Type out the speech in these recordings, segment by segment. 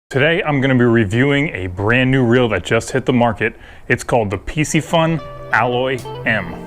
Today I'm going to be reviewing a brand new reel that just hit the market. It's called the Piscifun Alloy M.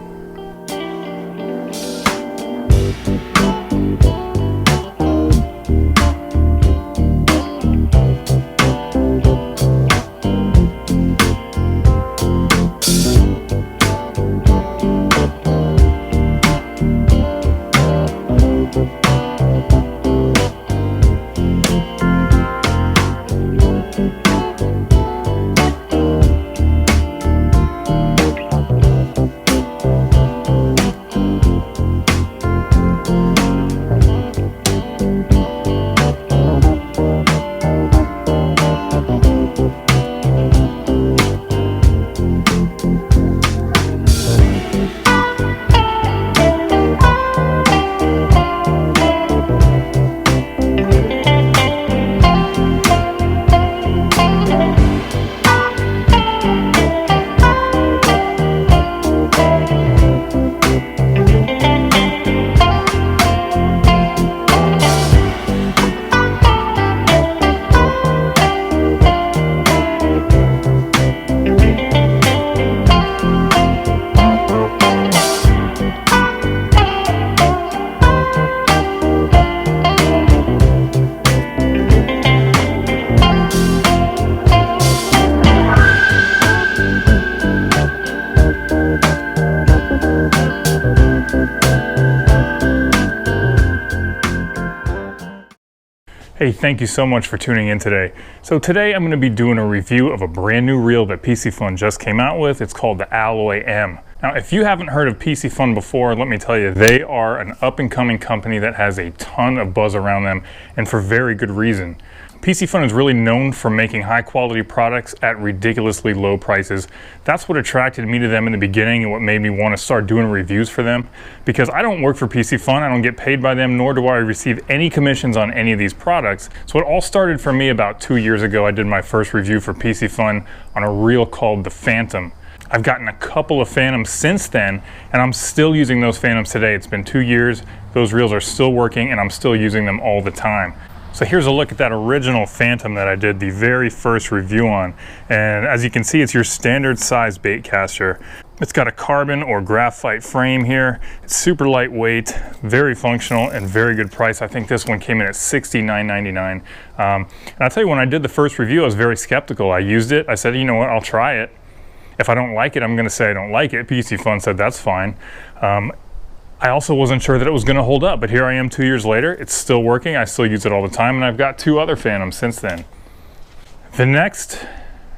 Hey, thank you so much for tuning in today. So today I'm going to be doing a review of a brand new reel that Piscifun just came out with. It's called the Alloy M. Now, if you haven't heard of Piscifun before, let me tell you, they are an up-and-coming company that has a ton of buzz around them, and for very good reason. Piscifun is really known for making high-quality products at ridiculously low prices. That's what attracted me to them in the beginning and what made me want to start doing reviews for them. Because I don't work for Piscifun, I don't get paid by them, nor do I receive any commissions on any of these products. So it all started for me about 2 years ago. I did my first review for Piscifun on a reel called the Phantom. I've gotten a couple of Phantoms since then, and I'm still using those Phantoms today. It's been 2 years, those reels are still working, and I'm still using them all the time. So here's a look at that original Phantom that I did the very first review on. And as you can see, it's your standard size bait caster. It's got a carbon or graphite frame here. It's super lightweight, very functional, and very good price. I think this one came in at $69.99. And I'll tell you, when I did the first review, I was very skeptical. I used it, I said, you know what, I'll try it. If I don't like it, I'm gonna say I don't like it. Piscifun said that's fine. I also wasn't sure that it was going to hold up, but here I am 2 years later. It's still working. I still use it all the time, and I've got 2 other Phantoms since then. The next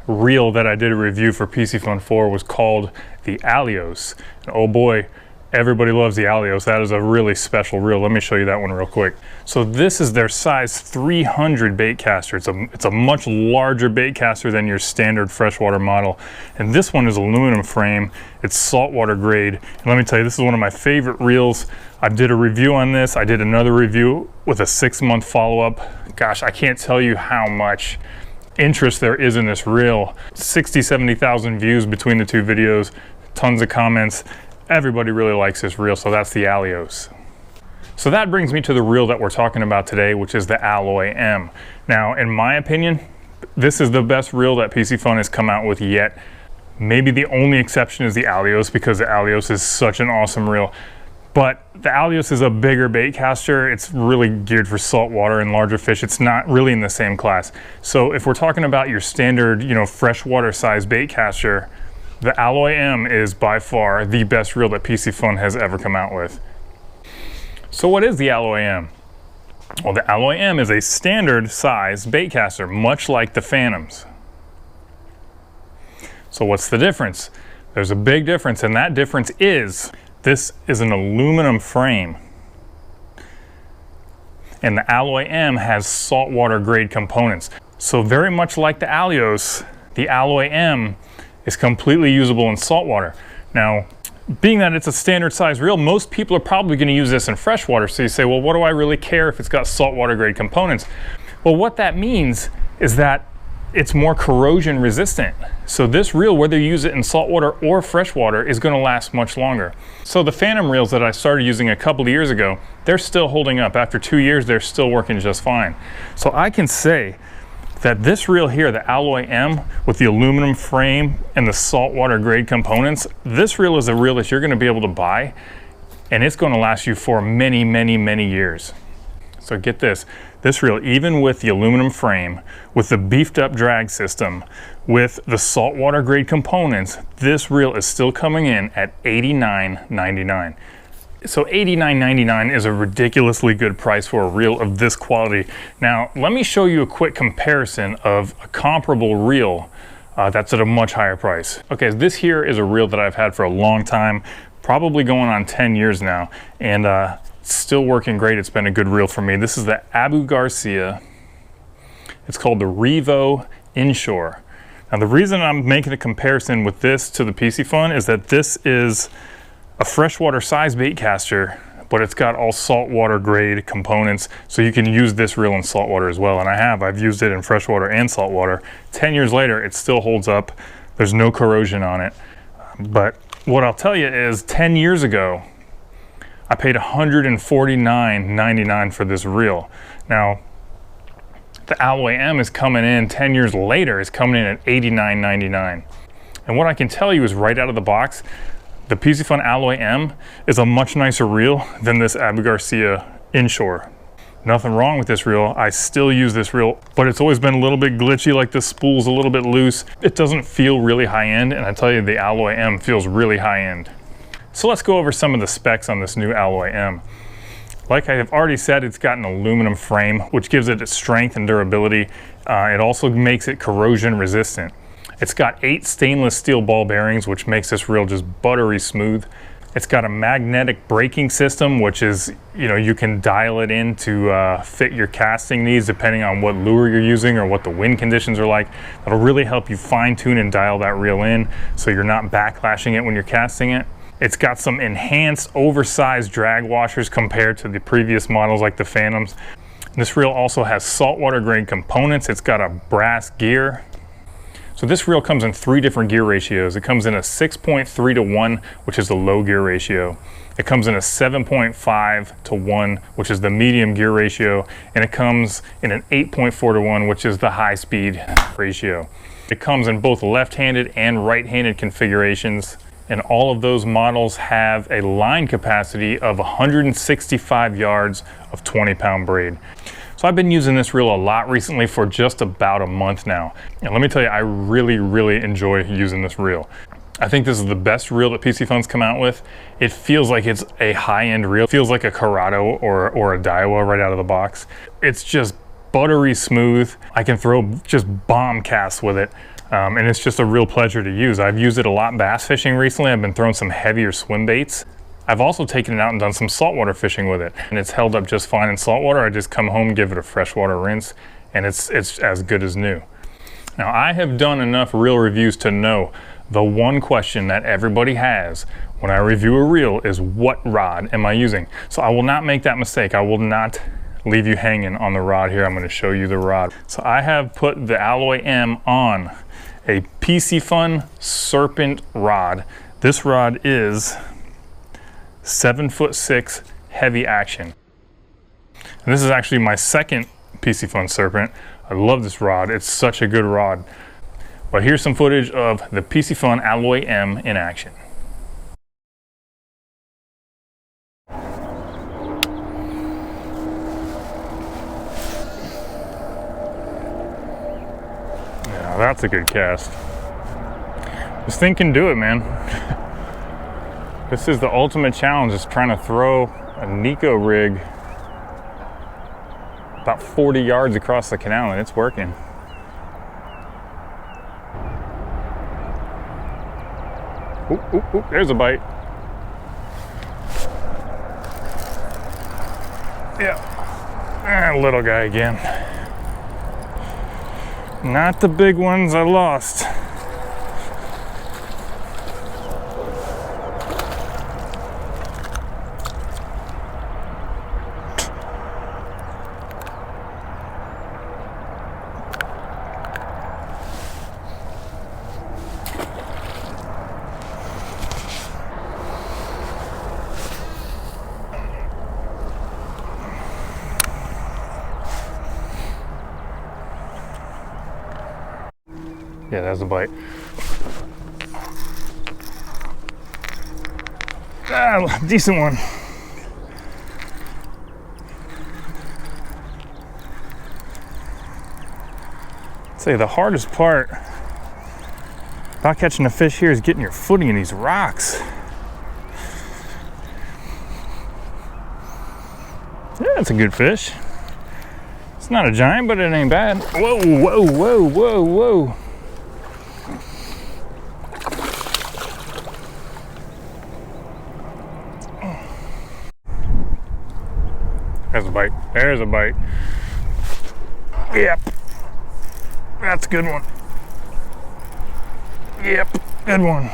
reel that I did a review for Piscifun for was called the Alijos. And oh boy, everybody loves the Alijos. That is a really special reel. Let me show you that one real quick. So this is their size 300 bait caster. It's a much larger bait caster than your standard freshwater model. And this one is aluminum frame. It's saltwater grade. And let me tell you, this is one of my favorite reels. I did a review on this. I did another review with a 6-month follow-up. Gosh, I can't tell you how much interest there is in this reel. 60, 70,000 views between the 2 videos, tons of comments. Everybody really likes this reel, so that's the Alijos. So that brings me to the reel that we're talking about today, which is the Alloy M. Now, in my opinion, this is the best reel that Piscifun has come out with yet. Maybe the only exception is the Alijos, because the Alijos is such an awesome reel. But the Alijos is a bigger bait caster. It's really geared for saltwater and larger fish. It's not really in the same class. So if we're talking about your standard, freshwater size bait caster, the Alloy M is by far the best reel that Piscifun has ever come out with. So what is the Alloy M? Well, the Alloy M is a standard size bait caster, much like the Phantoms. So what's the difference? There's a big difference, and that difference is this is an aluminum frame. And the Alloy M has saltwater grade components. So very much like the Alijos, the Alloy M is completely usable in saltwater. Now, being that it's a standard size reel, most people are probably going to use this in freshwater. So you say, well, what do I really care if it's got saltwater grade components? Well, what that means is that it's more corrosion resistant. So this reel, whether you use it in saltwater or freshwater, is going to last much longer. So the Phantom reels that I started using a couple of years ago, they're still holding up. After 2 years, they're still working just fine. So I can say that this reel here, the Alloy M, with the aluminum frame and the saltwater grade components, this reel is a reel that you're going to be able to buy, and it's going to last you for many, many, many years. So get this reel, even with the aluminum frame, with the beefed up drag system, with the saltwater grade components, this reel is still coming in at $89.99. So $89.99 is a ridiculously good price for a reel of this quality. Now, let me show you a quick comparison of a comparable reel that's at a much higher price. Okay, this here is a reel that I've had for a long time, probably going on 10 years now, and still working great. It's been a good reel for me. This is the Abu Garcia. It's called the Revo Inshore. Now, the reason I'm making a comparison with this to the Piscifun is that this is a freshwater size bait caster, but it's got all saltwater grade components, so you can use this reel in saltwater as well. And I've used it in freshwater and saltwater. 10 years later, it still holds up. There's no corrosion on it. But what I'll tell you is 10 years ago, I paid $149.99 for this reel. Now, the Alloy M is coming in 10 years later, it's coming in at $89.99. And what I can tell you is right out of the box, the Piscifun Alloy M is a much nicer reel than this Abu Garcia Inshore. Nothing wrong with this reel. I still use this reel, but it's always been a little bit glitchy, like the spool's a little bit loose. It doesn't feel really high end, and I tell you, the Alloy M feels really high end. So let's go over some of the specs on this new Alloy M. Like I have already said, it's got an aluminum frame, which gives it its strength and durability. It also makes it corrosion resistant. It's got 8 stainless steel ball bearings, which makes this reel just buttery smooth. It's got a magnetic braking system, which is, you can dial it in to fit your casting needs depending on what lure you're using or what the wind conditions are like. That'll really help you fine tune and dial that reel in so you're not backlashing it when you're casting it. It's got some enhanced oversized drag washers compared to the previous models like the Phantoms. This reel also has saltwater grade components. It's got a brass gear. So this reel comes in 3 different gear ratios. It comes in a 6.3 to 1, which is the low gear ratio. It comes in a 7.5 to 1, which is the medium gear ratio. And it comes in an 8.4 to 1, which is the high speed ratio. It comes in both left-handed and right-handed configurations. And all of those models have a line capacity of 165 yards of 20-pound braid. So I've been using this reel a lot recently for just about a month now. And let me tell you, I really, really enjoy using this reel. I think this is the best reel that Piscifun's come out with. It feels like it's a high-end reel. It feels like a Corrado or a Daiwa right out of the box. It's just buttery smooth. I can throw just bomb casts with it. And it's just a real pleasure to use. I've used it a lot bass fishing recently. I've been throwing some heavier swim baits. I've also taken it out and done some saltwater fishing with it, and it's held up just fine in saltwater. I just come home, give it a freshwater rinse, and it's as good as new. Now, I have done enough reel reviews to know the one question that everybody has when I review a reel is, what rod am I using? So I will not make that mistake. I will not leave you hanging on the rod here. I'm going to show you the rod. So I have put the Alloy M on a Piscifun Serpent rod. This rod is 7'6" heavy action. And this is actually my second Piscifun Serpent. I love this rod. It's such a good rod. But here's some footage of the Piscifun Alloy M in action. Yeah, that's a good cast. This thing can do it, man. This is the ultimate challenge, is trying to throw a Nico rig about 40 yards across the canal, and it's working. Oop, oop, oop, there's a bite. Yeah, little guy again. Not the big ones I lost. Yeah, that's a bite. Ah, decent one. I'd say the hardest part about catching a fish here is getting your footing in these rocks. Yeah, that's a good fish. It's not a giant, but it ain't bad. Whoa, whoa, whoa, whoa, whoa. There's a bite. There's a bite. Yep. That's a good one. Yep, good one.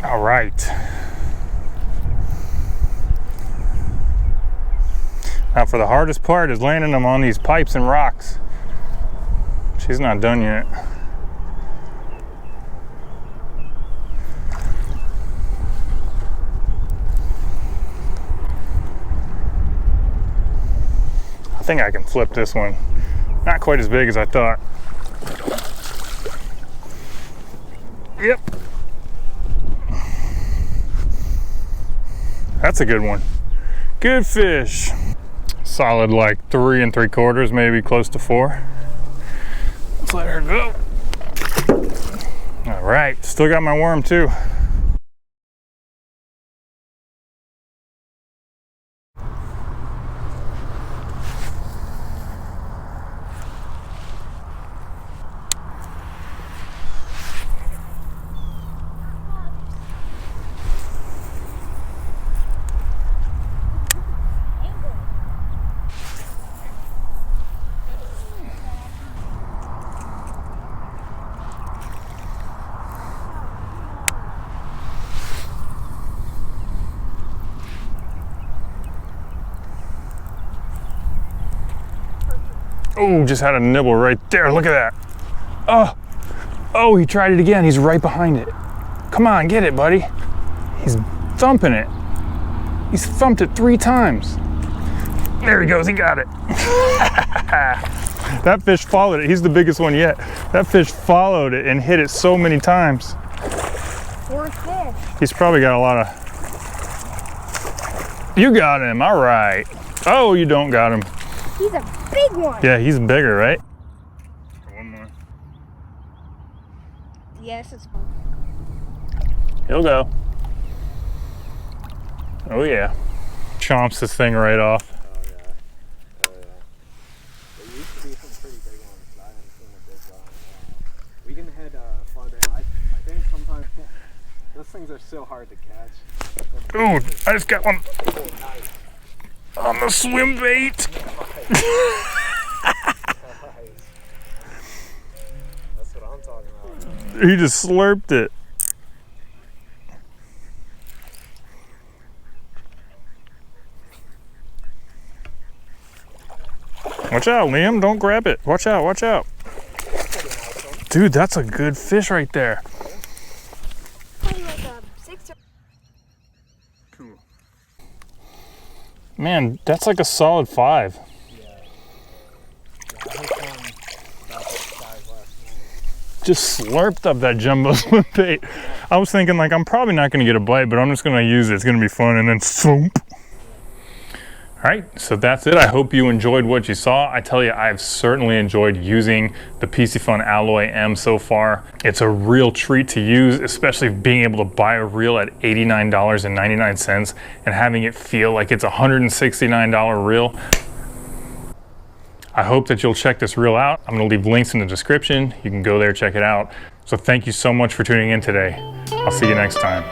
All right. Now for the hardest part is landing them on these pipes and rocks. She's not done yet. I think I can flip this one. Not quite as big as I thought. Yep. That's a good one. Good fish. Solid like 3 3/4, maybe close to 4. Let's let her go. All right, still got my worm too. Oh, just had a nibble right there. Look at that. Oh, he tried it again. He's right behind it. Come on, get it, buddy. He's thumping it. He's thumped it 3 times. There he goes, he got it. That fish followed it. He's the biggest one yet. That fish followed it and hit it so many times. Poor fish. He's probably got a lot of... You got him, all right. Oh, you don't got him. He's a big one. Yeah, he's bigger, right? One more. Yes, it's. He'll go. Oh yeah. Chomps this thing right off. Oh yeah. There used to be some pretty big ones, but I haven't seen a big one in a while. We can head farther. I think sometimes those things are so hard to catch. Ooh, I just got one Oh, nice. on the swim bait. Nice. That's what I'm talking about. He just slurped it. Watch out, Liam. Don't grab it. Watch out, watch out. Dude, that's a good fish right there. Probably like a 6 or. Cool. Man, that's like a solid 5. Just slurped up that jumbo swim bait. I was thinking like, I'm probably not gonna get a bite, but I'm just gonna use it. It's gonna be fun, and then swoop. All right, so that's it. I hope you enjoyed what you saw. I tell you, I've certainly enjoyed using the Piscifun Alloy M so far. It's a real treat to use, especially being able to buy a reel at $89.99 and having it feel like it's a $169 reel. I hope that you'll check this reel out. I'm gonna leave links in the description. You can go there, check it out. So thank you so much for tuning in today. I'll see you next time.